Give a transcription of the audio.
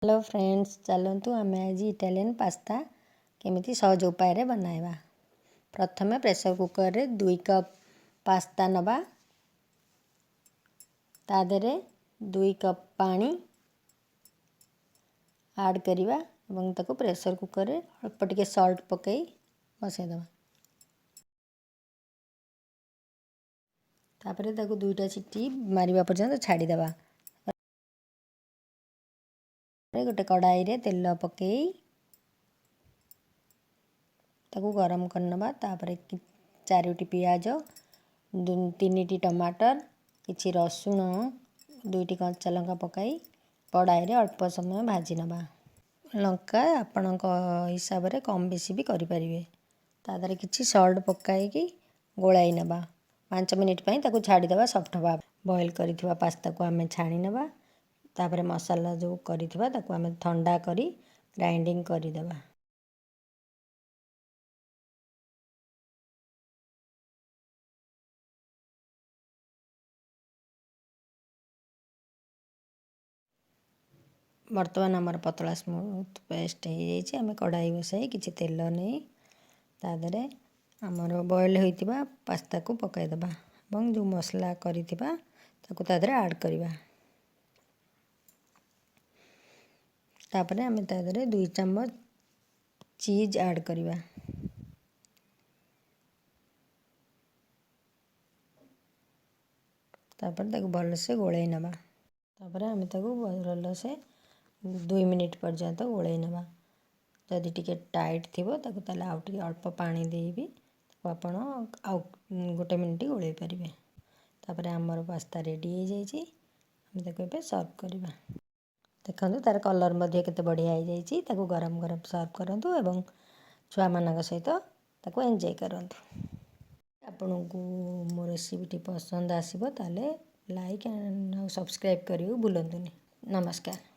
Hello friends, चलतु आम आज इटालियन पास्ता केमिति सहज उपाय बनाइबा। प्रथमे प्रेशर कुकर रे 2 कप पास्ता नबा, ता देरे 2 कप पानी ऐड करिबा एवं ताको प्रेशर कुकर रे अल्प टिके सॉल्ट पकई बसई दबा। तापरे ताको 2टा सीटी मारिबा पर्यंत छाड़ी दबा। गोटे कढ़ाई रे तेल पकई ताको गरम करनबा। तापरे 4टी पियाज, 3टी टमाटर, किछि रसुण, 2टी कच्चा लंका पकाई कढ़ाई रे अल्प समय भाजी नबा। लंका आपणक हिसाब रे कम बेसी भी करि परिबे। तादरे किछि सॉल्ट पकाई गोलाई नबा। 5 मिनिट पई ताको छाड़ी दबा सॉफ्ट हबा। बॉईल करिथिबा पास्ता को आमे छाणी नबा। तापरे मसाला जो करिथिबा ताको आमे ठंडा करी ग्राइंडिंग करि दबा। बर्तमान आमर पतला स्मूथ पेस्ट हो जाइए। आम कढ़ाई बसाई किछि तेल नहीं तादरे आमर बॉईल होइतिबा पास्ता को पकाई दबा एवं जो मसला करिथिबा ताको तादरे ऐड करिबा। तापरे आमे तादरे 2 चम्मच चीज ऐड करिबा। तापरे ताको भलसे गोळेई नबा। तापरे आमे ताको भलसे 2 मिनिट पर्यंत गोळेई नबा। जदि टिके टाइट थिबो ताको ताले आउ टिके अल्प पानी देबी ताको आपण आउ 1 मिनिट गोळेई परिबे। तापरे आमर पास्ता रेडी हो जाइए। आमे ताको एबे सर्व करिबा। देखंतु तार कलर मध्ये केते बढ़िया हो जाइए। ताको गरम गरम सर्व करंतु एवं छुआ मानक सहित ताको एंजॉय करंतु। आपनको मो रेसिपीटी पसंद आसिबो ताले लाइक एंड सब्सक्राइब करियो भूलंतुनी। नमस्कार।